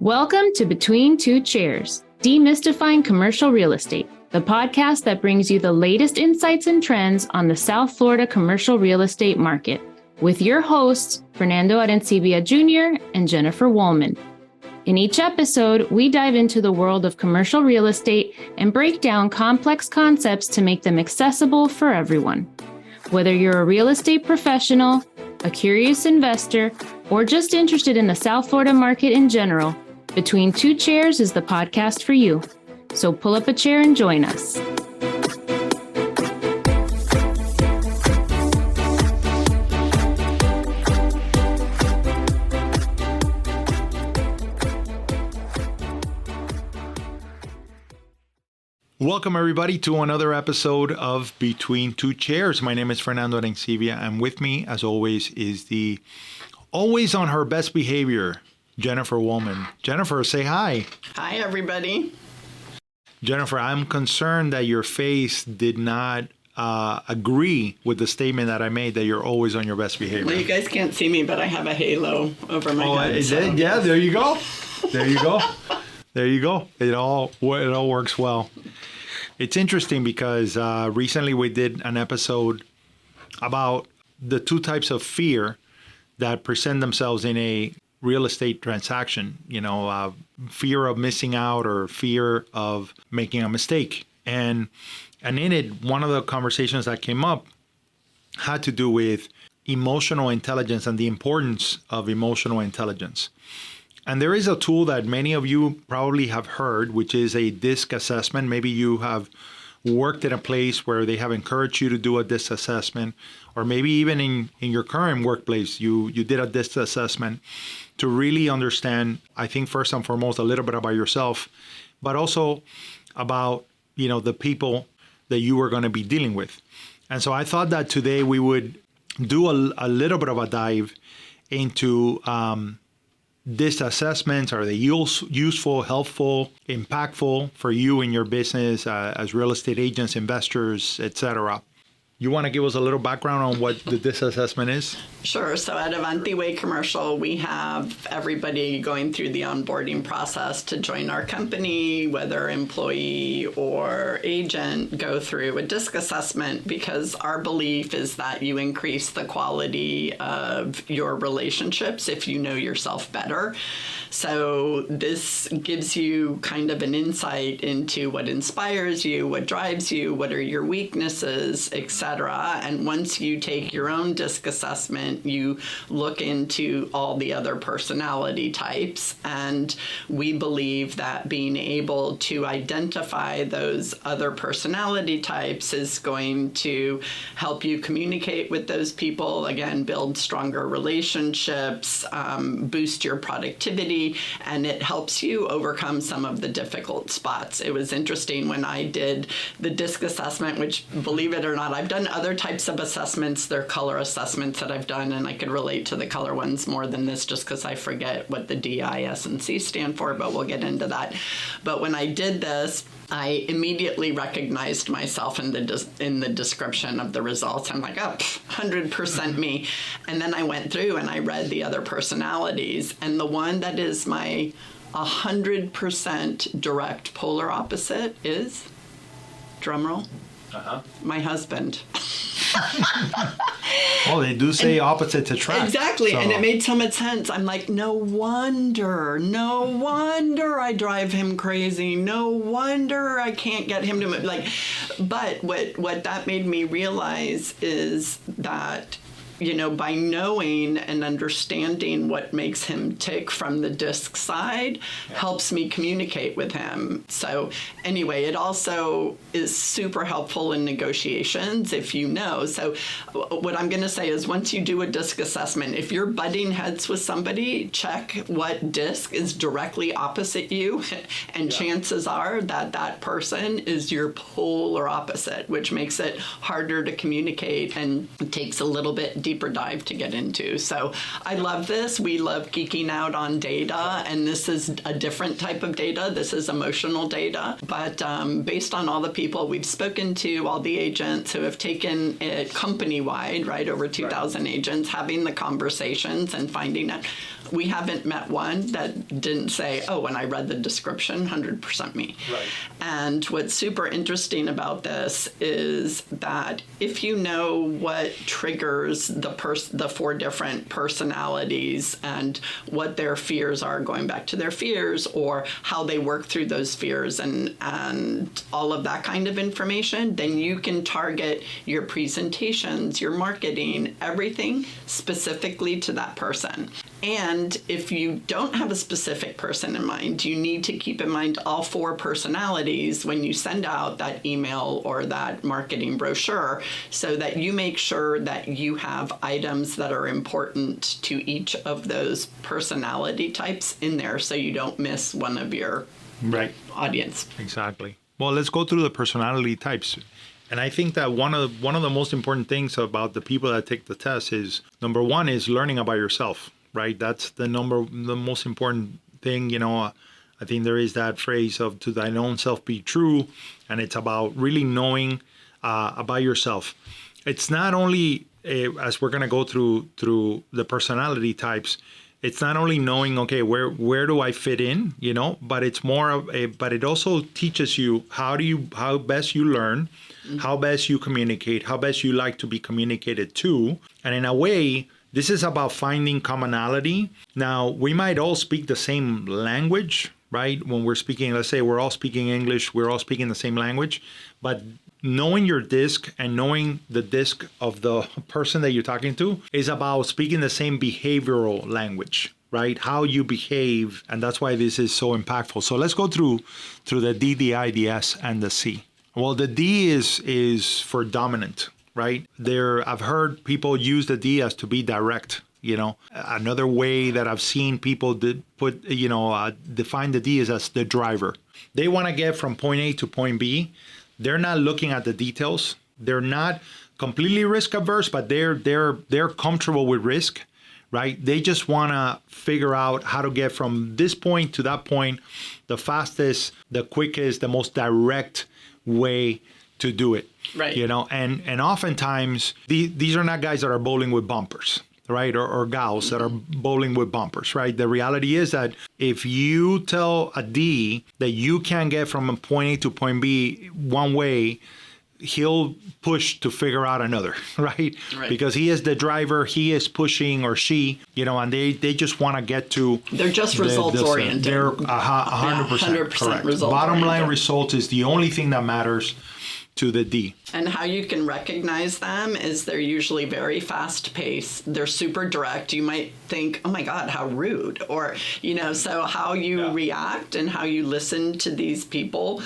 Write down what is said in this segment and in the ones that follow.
Welcome to Between Two Chairs, Demystifying Commercial Real Estate, the podcast that brings you the latest insights and trends on the South Florida commercial real estate market, with your hosts, Fernando Arencibia Jr. and Jennifer Woolman. In each episode, we dive into the world of commercial real estate and break down complex concepts to make them accessible for everyone. Whether you're a real estate professional, a curious investor, or just interested in the South Florida market in general, Between Two Chairs is the podcast for you. So pull up a chair and join us. Welcome, everybody, to another episode of Between Two Chairs. My name is Fernando Arencibia, and with me, as always, is the always on her best behavior, Jennifer Woolman. Jennifer, say hi. Hi, everybody. Jennifer, I'm concerned that your face did not agree with the statement that I made that you're always on your best behavior. Well, you guys can't see me, but I have a halo over my head. Is it? Yeah, there you go. There you go. There you go. It all works well. It's interesting because recently we did an episode about the two types of fear that present themselves in a real estate transaction, fear of missing out or fear of making a mistake. And in it, one of the conversations that came up had to do with emotional intelligence and the importance of emotional intelligence. And there is a tool that many of you probably have heard, which is a DISC assessment. Maybe you have worked in a place where they have encouraged you to do a DISC assessment, or maybe even in your current workplace, you did a DISC assessment to really understand, I think, first and foremost, a little bit about yourself, but also about, the people that you are going to be dealing with. And so I thought that today we would do a little bit of a dive into DISC assessments. Are they useful, helpful, impactful for you in your business as real estate agents, investors, etc.? You want to give us a little background on what the DISC assessment is? Sure. So at Avanti Way Commercial, we have everybody going through the onboarding process to join our company, whether employee or agent, go through a DISC assessment because our belief is that you increase the quality of your relationships if you know yourself better. So this gives you kind of an insight into what inspires you, what drives you, what are your weaknesses, etc. And once you take your own DISC assessment, you look into all the other personality types. And we believe that being able to identify those other personality types is going to help you communicate with those people, again, build stronger relationships, boost your productivity, and it helps you overcome some of the difficult spots. It was interesting when I did the DISC assessment, which, believe it or not, I've done other types of assessments. They're color assessments that I've done, and I could relate to the color ones more than this just because I forget what the D, I, S, and C stand for, but we'll get into that. But when I did this, I immediately recognized myself in the description of the results. I'm like, 100% me. And then I went through and I read the other personalities, and the one that is my 100% direct polar opposite is, drumroll, my husband. Well, they do say opposites attract. Exactly, so. And it made so much sense. I'm like, no wonder I drive him crazy. No wonder I can't get him to But what that made me realize is that, by knowing and understanding what makes him tick from the DISC side helps me communicate with him. So anyway, it also is super helpful in negotiations if you know. So what I'm going to say is once you do a DISC assessment, if you're butting heads with somebody, check what DISC is directly opposite you, and chances are that person is your polar opposite, which makes it harder to communicate and it takes a little bit deeper dive to get into. So I love this. We love geeking out on data, and this is a different type of data. This is emotional data, but based on all the people we've spoken to, all the agents who have taken it company-wide, right, over 2,000 agents, having the conversations and finding out we haven't met one that didn't say, oh, when I read the description, 100% me. Right. And what's super interesting about this is that if you know what triggers the 4 different personalities and what their fears are, going back to their fears, or how they work through those fears and all of that kind of information, then you can target your presentations, your marketing, everything specifically to that person. And if you don't have a specific person in mind, you need to keep in mind all 4 personalities when you send out that email or that marketing brochure, so that you make sure that you have items that are important to each of those personality types in there, so you don't miss one of your audience. Exactly. Well, let's go through the personality types. And I think that one of the most important things about the people that take the test is, number one, is learning about yourself, right? That's the most important thing. You know, I think there is that phrase of "to thine own self be true," and it's about really knowing about yourself. It's not only as we're going to go through the personality types. It's not only knowing, okay, where do I fit in, you know, but it's more of but it also teaches you how best you learn, how best you communicate, how best you like to be communicated to. And in a way, this is about finding commonality. Now, we might all speak the same language, right? When we're speaking, let's say we're all speaking English, we're all speaking the same language, but knowing your disc and knowing the disc of the person that you're talking to is about speaking the same behavioral language, right? How you behave, and that's why this is so impactful. So let's go through the D, the I, the S, and the C. Well, the D is for dominant, right? I've heard people use the D as to be direct. You know, another way that I've seen people define the D is as the driver. They want to get from point A to point B. They're not looking at the details. They're not completely risk averse, but they're comfortable with risk, right? They just want to figure out how to get from this point to that point the fastest, the quickest, the most direct way to do it. Right. You know, and oftentimes these are not guys that are bowling with bumpers, right? Or gals that are bowling with bumpers, right? The reality is that if you tell a D that you can't get from point A to point B one way, he'll push to figure out another, right? Because he is the driver, he is pushing, or she, you know, and they just want to get to... They're just results oriented. They're 100% correct. Bottom line result is the only thing that matters to the D. And how you can recognize them is they're usually very fast paced. They're super direct. You might think, oh my God, how rude. Or, you know, so how you react and how you listen to these people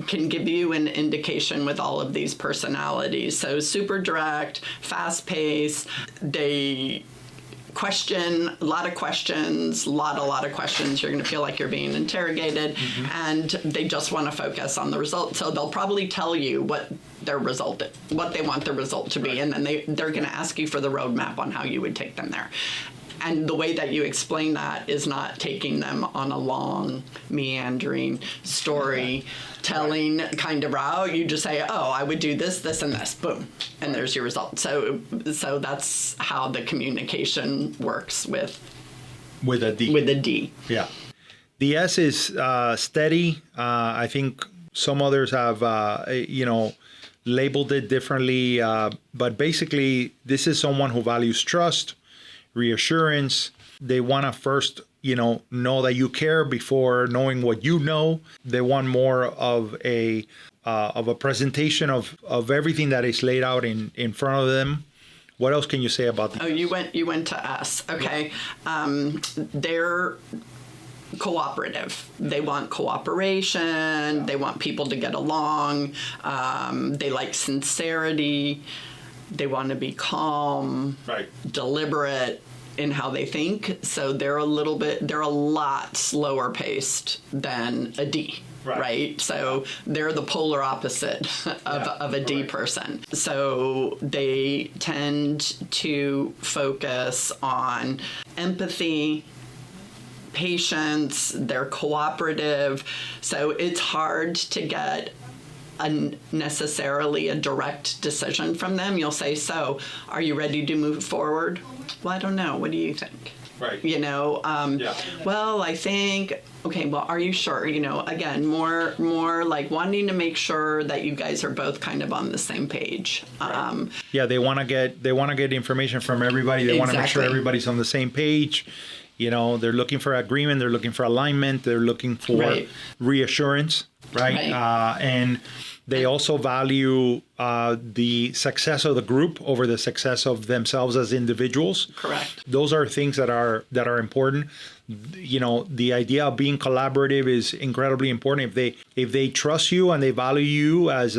can give you an indication with all of these personalities. So super direct, fast paced, they question, a lot of questions, a lot of questions. You're going to feel like you're being interrogated, and they just want to focus on the result. So they'll probably tell you what they want the result to be, and then they're going to ask you for the roadmap on how you would take them there. And the way that you explain that is not taking them on a long, meandering story telling kind of route. You just say, oh, I would do this, this, and this, boom, and there's your result. So that's how the communication works with a D. With a D. Yeah. The S is steady. I think some others have, labeled it differently. But basically, this is someone who values trust, reassurance. They want to first, know that you care before knowing what you know. They want more of a presentation of everything that is laid out in front of them. What else can you say about that? Oh, you went to S. Okay. Yeah. They're cooperative. They want cooperation. Yeah. They want people to get along. They like sincerity. They want to be calm, right, deliberate in how they think. So they're a lot slower paced than a D. Right. So they're the polar opposite of a D person. So they tend to focus on empathy, patience, they're cooperative. So it's hard to get necessarily a direct decision from them. You'll say, so are you ready to move forward? Well, I don't know. What do you think? Right. You know, well, I think, okay, well, are you sure? You know, again, more like wanting to make sure that you guys are both kind of on the same page. Yeah, they want to get information from everybody. They want to make sure Exactly. everybody's on the same page. You know, they're looking for agreement. They're looking for alignment. They're looking for Right. reassurance, right? And they also value the success of the group over the success of themselves as individuals. Correct. Those are things that are important. You know, the idea of being collaborative is incredibly important. If they trust you and they value you as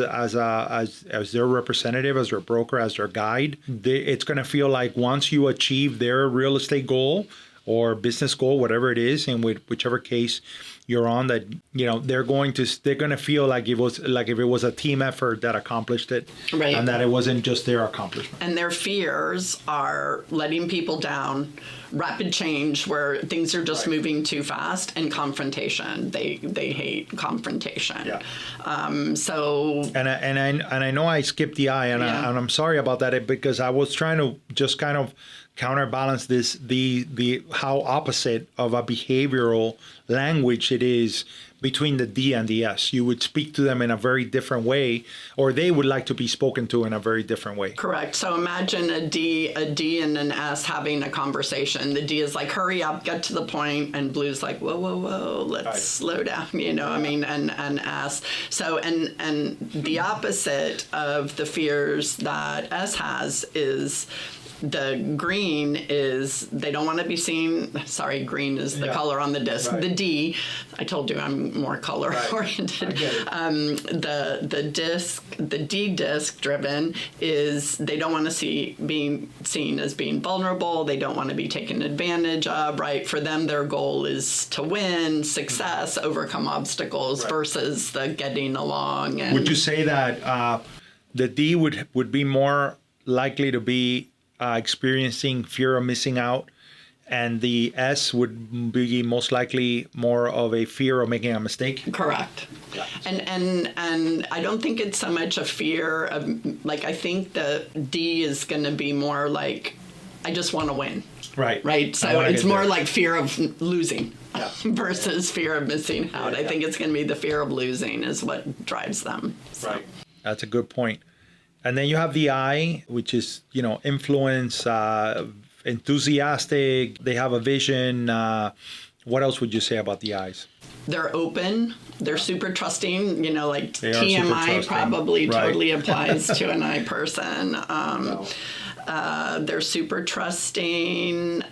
their representative, as their broker, as their guide, it's going to feel like once you achieve their real estate goal or business goal, whatever it is, and whichever case you're on, that you know they're going to feel like it was like if it was a team effort that accomplished it, Right. and that it wasn't just their accomplishment. And their fears are letting people down, rapid change where things are just Right. moving too fast, and confrontation. They hate confrontation. Yeah. So And I know I skipped the I, and I'm sorry about that because I was trying to just kind of counterbalance the how opposite of a behavioral language it is between the D and the S. You would speak to them in a very different way, or they would like to be spoken to in a very different way. correct. So imagine a D and an S having a conversation. The D is like, hurry up, get to the point, and Blue's like, whoa, let's Right. slow down, you know, I mean, and S. So, and the opposite of the fears that S has is the green is they don't want to be seen. Sorry, green is the color on the disc. Right. The D, I told you I'm more color oriented. I get it. The D disc driven is they don't want to see being seen as being vulnerable. They don't want to be taken advantage of. Right, for them, their goal is to win, success, overcome obstacles Right. versus the getting along. And Would you say that the D would be more likely to be experiencing fear of missing out, and the S would be most likely more of a fear of making a mistake? Correct. And I don't think it's so much a fear of, like, I think the D is going to be more like, I just want to win. Right. Right. I So wanna it's get more there. like fear of losing Yeah. versus fear of missing out. Yeah, I think it's going to be the fear of losing is what drives them. So. Right. That's a good point. And then you have the I, which is, you know, influence, enthusiastic. They have a vision. What else would you say about the I's? They're open. They're super trusting. You know, like They are super TMI trusting. probably Right. totally applies to an I person. They're super trusting.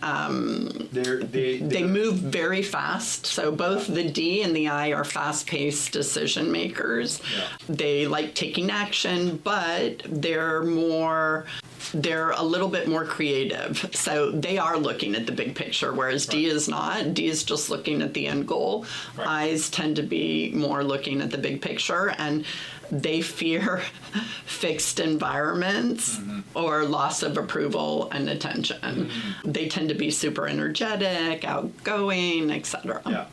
They move very fast. So both the D and the I are fast-paced decision makers. Yeah. They like taking action, but they're a little bit more creative. So they are looking at the big picture, whereas D is not. D is just looking at the end goal. Right. I's tend to be more looking at the big picture, and they fear fixed environments or loss of approval and attention. They tend to be super energetic, outgoing, etc. Yeah,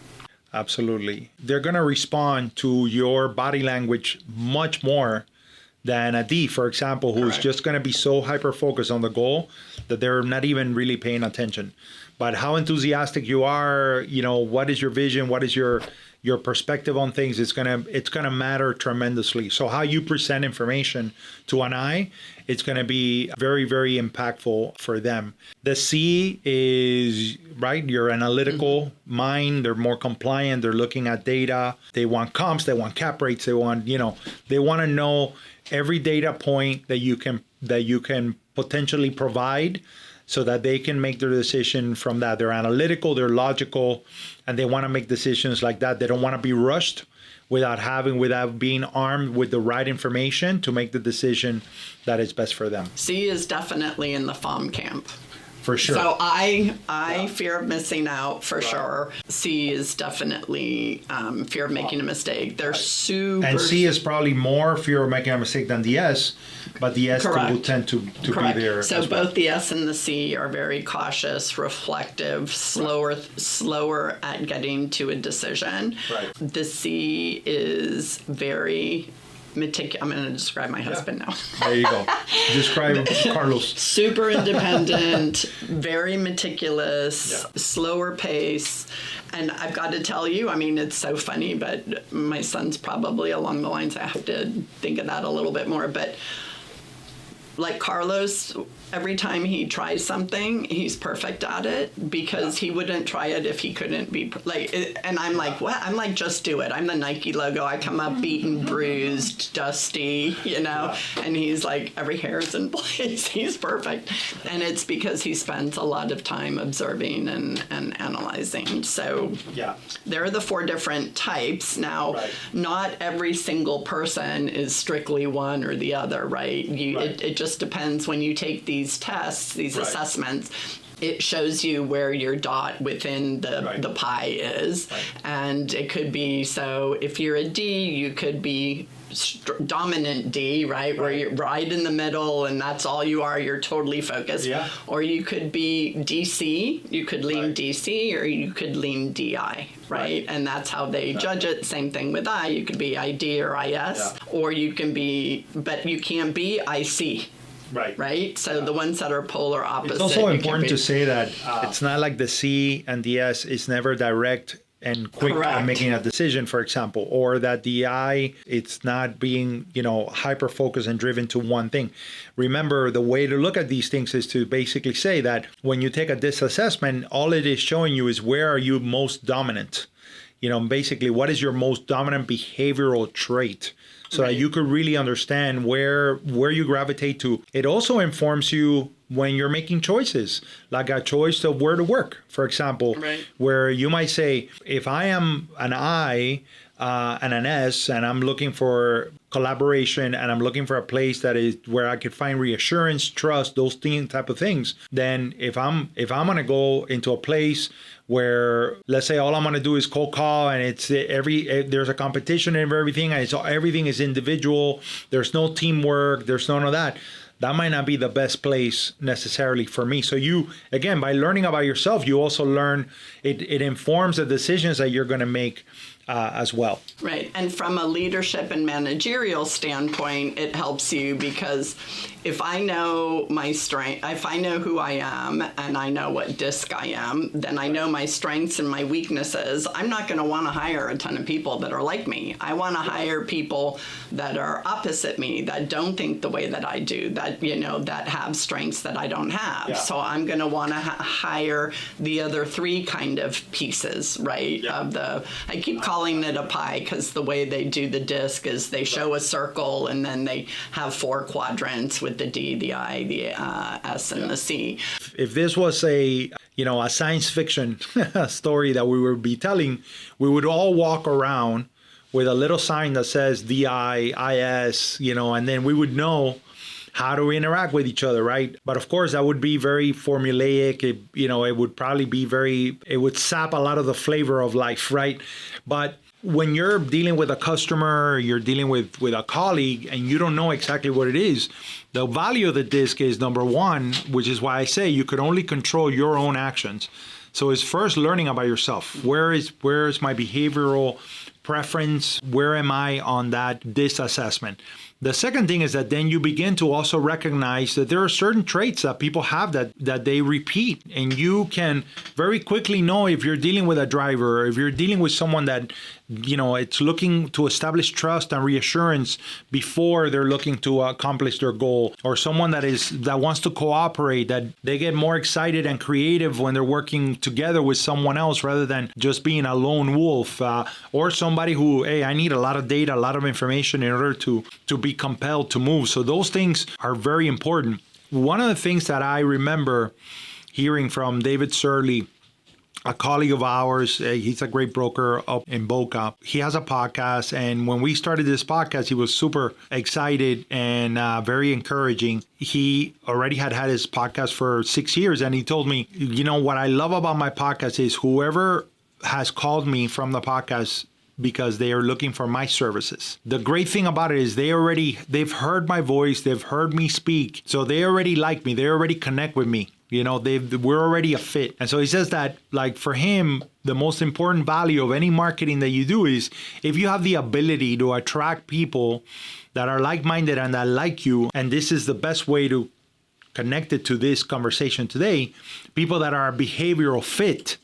absolutely. They're going to respond to your body language much more than a D, for example, who's Correct. just going to be so hyper-focused on the goal that they're not even really paying attention. But how enthusiastic you are, you know, what is your vision, what is your perspective on things, it's gonna matter tremendously. So how you present information to an I, it's gonna be very, very impactful for them. The C is, right, your analytical mind. They're more compliant. They're looking at data. They want comps. They want cap rates. They want to know every data point that you can potentially provide, so that they can make their decision from that. They're analytical, they're logical, and they want to make decisions like that. They don't want to be rushed without being armed with the right information to make the decision that is best for them. C is definitely in the FOM camp. For sure. So I fear of missing out for sure. C is definitely fear of making a mistake. They're super. And C is probably more fear of making a mistake than the S, but the S Correct. will tend to Correct. be there. So as well. both the S and the C are very cautious, reflective, slower at getting to a decision. Right. The C is very I'm going to describe my husband now. There you go. Describe Carlos. Super independent, very meticulous, slower pace. And I've got to tell you, I mean, it's so funny, but my son's probably along the lines, I have to think of that a little bit more. But like Carlos, every time he tries something, he's perfect at it because he wouldn't try it if he couldn't be and I'm like, what? I'm like, just do it. I'm the Nike logo. I come up beaten, bruised, dusty, and he's like, every hair is in place. He's perfect. And it's because he spends a lot of time observing and analyzing. So there are the 4 different types. Now, not every single person is strictly one or the other, right? It just depends when you take these tests, these assessments. It shows you where your dot within the pie is. And it could be, so if you're a D, you could be dominant D, right? Where you're right in the middle and that's all you are, you're totally focused. Or you could be DC, you could lean DC, or you could lean DI, right? And that's how they judge it. Same thing with I, you could be ID or IS, or you can be, but you can't be IC. Right. So the ones that are polar opposite. It's also important to say that it's not like the C and the S is never direct and quick at making a decision, for example, or that the I, it's not being, hyper focused and driven to one thing. Remember, the way to look at these things is to basically say that when you take a DISC assessment, all it is showing you is where are you most dominant. Basically, what is your most dominant behavioral trait? So that you could really understand where you gravitate to. It also informs you when you're making choices, like a choice of where to work, for example, where you might say, if I am an I and an S and I'm looking for collaboration and I'm looking for a place that is where I could find reassurance, trust, those type of things, then if I'm going to go into a place where, let's say, all I'm going to do is cold call and it's there's a competition and everything, and everything is individual, there's no teamwork, there's none of that. That might not be the best place necessarily for me. So you, again, by learning about yourself, you also learn, it informs the decisions that you're going to make as well. Right. And from a leadership and managerial standpoint, it helps you because if I know my strength, if I know who I am and I know what DISC I am, then I know my strengths and my weaknesses. I'm not going to want to hire a ton of people that are like me. I want to hire people that are opposite me, that don't think the way that I do, that, that have strengths that I don't have. So I'm going to want to hire the other 3 kind of pieces, right? I keep calling it a pie because the way they do the DISC is they show a circle and then they have 4 quadrants with the D, the I, the S, and the C. If this was a science fiction story that we would be telling, we would all walk around with a little sign that says DI, IS, and then we would know how to interact with each other, right? But of course, that would be very formulaic. It would probably be it would sap a lot of the flavor of life, right? But when you're dealing with a customer, you're dealing with a colleague, and you don't know exactly what it is, the value of the DISC is number 1, which is why I say you could only control your own actions. So it's first learning about yourself. Where is my behavioral preference? Where am I on that DISC assessment? The second thing is that then you begin to also recognize that there are certain traits that people have that they repeat, and you can very quickly know if you're dealing with a driver, or if you're dealing with someone that it's looking to establish trust and reassurance before they're looking to accomplish their goal, or someone that wants to cooperate, that they get more excited and creative when they're working together with someone else rather than just being a lone wolf, or somebody who, hey, I need a lot of data, a lot of information in order to be compelled to move. So those things are very important. One of the things that I remember hearing from David Surley, a colleague of ours, he's a great broker up in Boca. He has a podcast, and when we started this podcast, he was super excited and very encouraging. He already had his podcast for 6 years, and he told me, what I love about my podcast is whoever has called me from the podcast because they are looking for my services. The great thing about it is they've heard my voice, they've heard me speak, so they already like me, they already connect with me. We're already a fit. And so he says that, like, for him, the most important value of any marketing that you do is if you have the ability to attract people that are like-minded and that like you, and this is the best way to connect it to this conversation today, people that are a behavioral fit,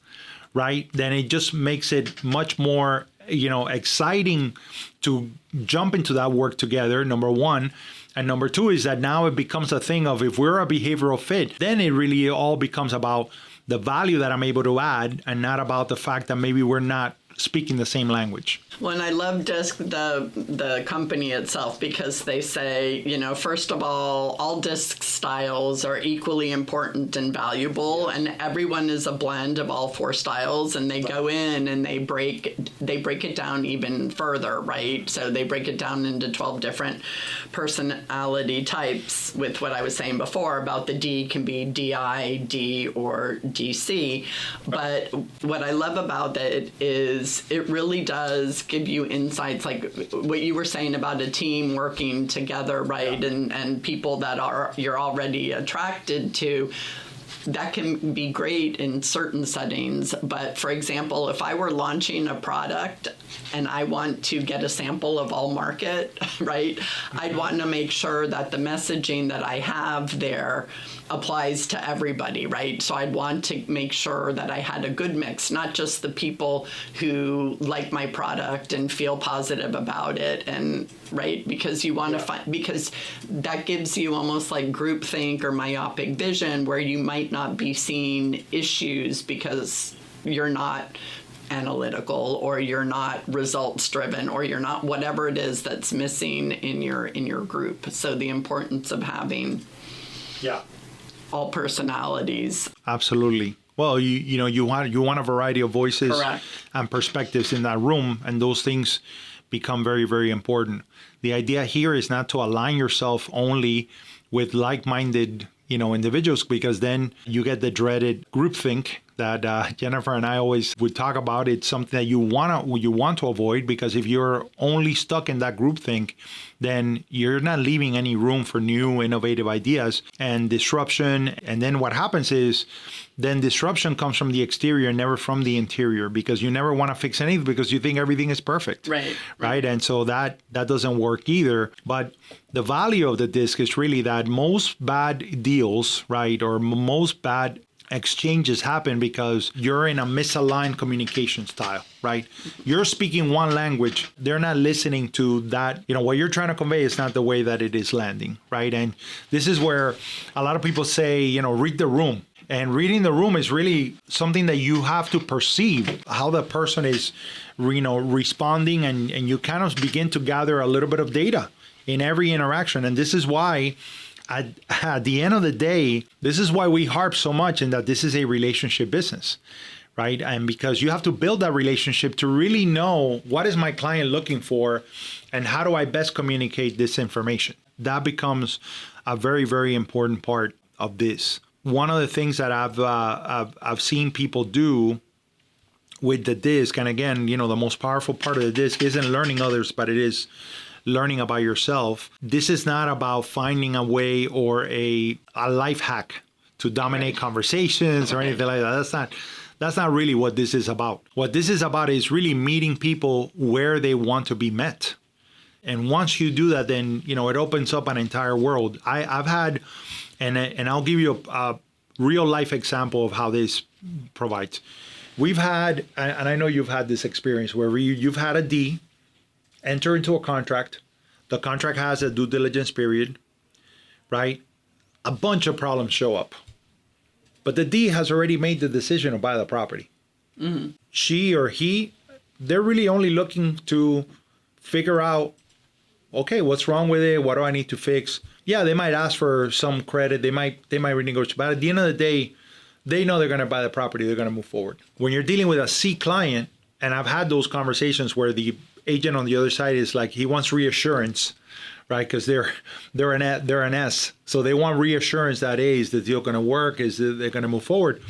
right? Then it just makes it much more, exciting to jump into that work together, number one. And number two is that now it becomes a thing of, if we're a behavioral fit, then it really all becomes about the value that I'm able to add and not about the fact that maybe we're not speaking the same language. Well, and I love DISC, the company itself, because they say, first of all DISC styles are equally important and valuable, and everyone is a blend of all four styles, and they go in and they break it down even further, right? So they break it down into 12 different personality types, with what I was saying before about the D can be DI, D, or DC. But what I love about it is it really does give you insights, like what you were saying about a team working together, right? Yeah. And people that you're already attracted to. That can be great in certain settings. But for example, if I were launching a product and I want to get a sample of all market, right, I'd want to make sure that the messaging that I have there applies to everybody, right? So I'd want to make sure that I had a good mix, not just the people who like my product and feel positive about it, and right, because you want to find, because that gives you almost like groupthink or myopic vision, where you might not be seeing issues because you're not analytical, or you're not results driven, or you're not whatever it is that's missing in your group. So the importance of having all personalities. Absolutely. Well, you want a variety of voices. Correct. And perspectives in that room, and those things become very, very important. The idea here is not to align yourself only with like-minded, individuals, because then you get the dreaded groupthink that Jennifer and I always would talk about. It's something that you want to avoid, because if you're only stuck in that groupthink, then you're not leaving any room for new innovative ideas and disruption. And then what happens is then disruption comes from the exterior, never from the interior, because you never want to fix anything because you think everything is perfect. Right. And so that doesn't work either. But the value of the DISC is really that most bad deals, right, or most bad exchanges happen because you're in a misaligned communication style, right? You're speaking one language. They're not listening to that. What you're trying to convey is not the way that it is landing, right? And this is where a lot of people say, read the room. And reading the room is really something that you have to perceive how the person is, responding, and you kind of begin to gather a little bit of data in every interaction. And this is why at the end of the day, this is why we harp so much in that this is a relationship business, right? And because you have to build that relationship to really know what is my client looking for and how do I best communicate this information. That becomes a very, very important part of this. One of the things that I've seen people do with the DISC, and again, the most powerful part of the DISC isn't learning others, but it is learning about yourself. This is not about finding a way or a life hack to dominate conversations or anything like that. That's not really what this is about. What this is about is really meeting people where they want to be met. And once you do that, then it opens up an entire world. I've had, and I'll give you a real life example of how this provides. We've had, and I know you've had this experience where you've had a D enter into a contract. The contract has a due diligence period, right? A bunch of problems show up. But the D has already made the decision to buy the property. Mm-hmm. She or he, they're really only looking to figure out, okay, what's wrong with it? What do I need to fix? Yeah, they might ask for some credit. They might renegotiate. But at the end of the day, they know they're going to buy the property. They're going to move forward. When you're dealing with a C client, and I've had those conversations where the agent on the other side is like, he wants reassurance, right? Because they're an S, so they want reassurance that is the deal going to work? Is they're going to move forward?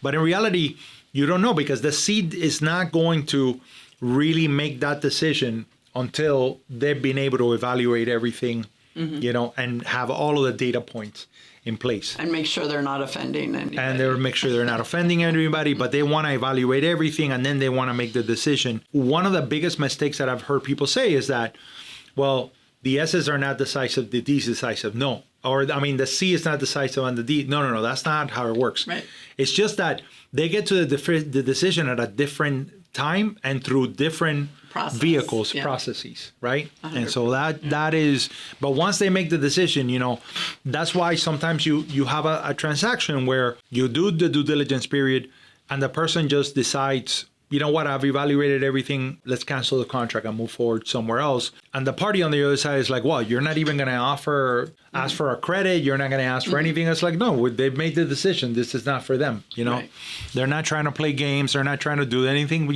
But in reality, you don't know, because the C is not going to really make that decision until they've been able to evaluate everything, and have all of the data points. in place. And make sure they're not offending anybody. And they make sure they're not offending everybody, but they want to evaluate everything and then they want to make the decision. One of the biggest mistakes that I've heard people say is that, well, the S's are not decisive, the D's decisive. No. Or, I mean, the C is not decisive on the D. No. That's not how it works. Right. It's just that they get to the decision at a different time and through different processes, right? 100%. And so that is, but once they make the decision, that's why sometimes you have a transaction where you do the due diligence period and the person just decides, you know what, I've evaluated everything, let's cancel the contract and move forward somewhere else. And the party on the other side is like, well, you're not even going to ask for a credit, you're not going to ask for anything. It's like, no, they've made the decision, this is not for them, Right. They're not trying to play games, they're not trying to do anything,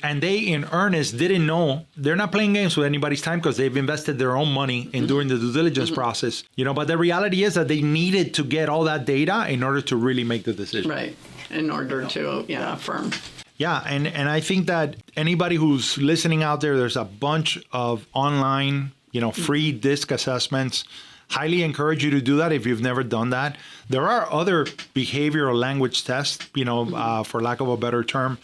and they in earnest didn't know, they're not playing games with anybody's time because they've invested their own money in doing the due diligence process, but the reality is that they needed to get all that data in order to really make the decision. Right, in order to, affirm. Yeah, and I think that anybody who's listening out there, there's a bunch of online, free DISC assessments. Highly encourage you to do that if you've never done that. There are other behavioral language tests, for lack of a better term,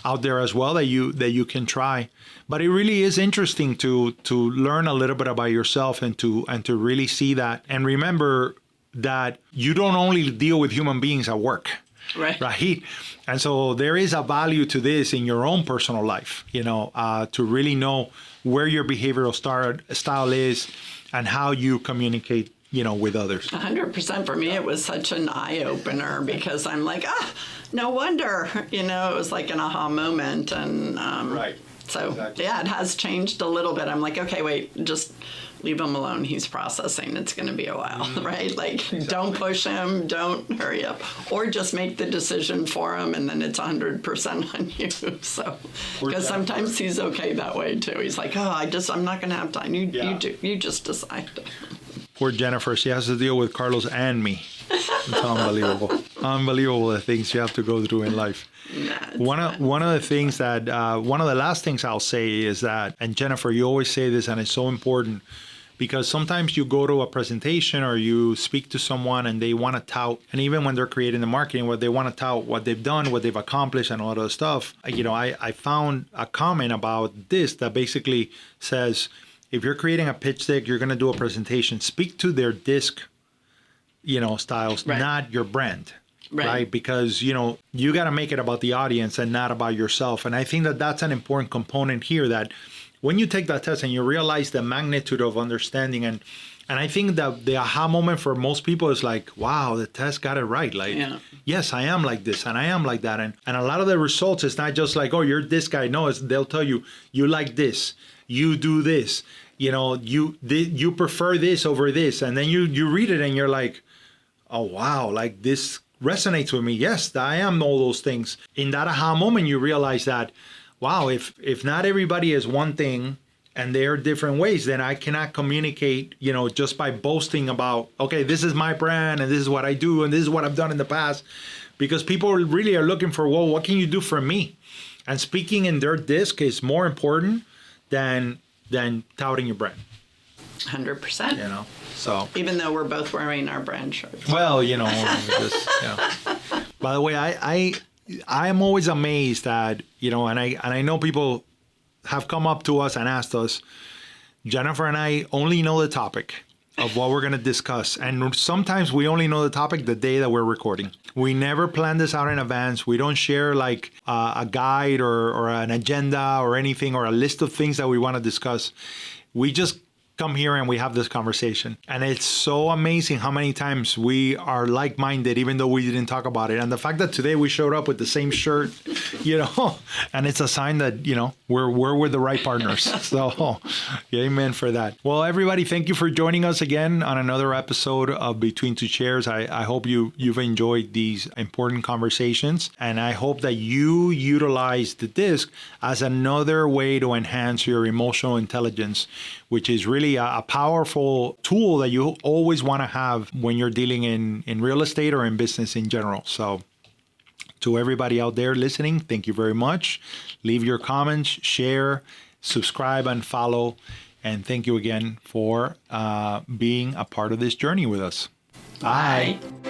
out there as well that you can try. But it really is interesting to learn a little bit about yourself and to really see that. And remember that you don't only deal with human beings at work. Right. And so there is a value to this in your own personal life, to really know where your behavioral style is and how you communicate, with others. 100%. For me, it was such an eye-opener because I'm like, no wonder, it was like an aha moment. And right. So, exactly. Yeah, it has changed a little bit. I'm like, okay, wait, just leave him alone. He's processing. It's going to be a while, right? Like, exactly. Don't push him. Don't hurry up. Or just make the decision for him, and then it's 100% on you. So, because sometimes he's okay that way, too. He's like, I'm not going to have time. You just decide. Poor Jennifer. She has to deal with Carlos and me. It's unbelievable. Unbelievable the things you have to go through in life. One of the things that one of the last things I'll say is that, and Jennifer, you always say this, and it's so important because sometimes you go to a presentation or you speak to someone and they want to tout, and even when they're creating the marketing, what they want to tout, what they've done, what they've accomplished, and all that stuff. I found a comment about this that basically says, if you're creating a pitch deck, you're going to do a presentation, speak to their disc, styles, right. Not your brand. Right. Because, you got to make it about the audience and not about yourself. And I think that that's an important component here, that when you take that test and you realize the magnitude of understanding, and I think that the aha moment for most people is like, wow, the test got it right. Like, yes, I am like this and I am like that. And a lot of the results, it's not just like, oh, you're this guy. No, they'll tell you, you like this, you do this, you prefer this over this. And then you read it and you're like, oh, wow, like this resonates with me. Yes, I am all those things. In that aha moment, you realize that, wow, if not everybody is one thing and they're different ways, then I cannot communicate, just by boasting about, okay, this is my brand and this is what I do and this is what I've done in the past, because people really are looking for, well, what can you do for me? And speaking in their disc is more important than touting your brand. 100%. So even though we're both wearing our brand shirts. Well, By the way, I am always amazed that, and I know people have come up to us and asked us, Jennifer and I only know the topic of what we're going to discuss. And sometimes we only know the topic the day that we're recording. We never plan this out in advance. We don't share like a guide or an agenda or anything or a list of things that we want to discuss. We just come here and we have this conversation. And it's so amazing how many times we are like-minded, even though we didn't talk about it. And the fact that today we showed up with the same shirt, and it's a sign that, we're with the right partners. So amen for that. Well, everybody, thank you for joining us again on another episode of Between Two Chairs. I hope you've enjoyed these important conversations, and I hope that you utilize the DISC as another way to enhance your emotional intelligence, which is really a powerful tool that you always want to have when you're dealing in real estate or in business in general. So to everybody out there listening, thank you very much. Leave your comments, share, subscribe, and follow. And thank you again for being a part of this journey with us. Bye. Bye.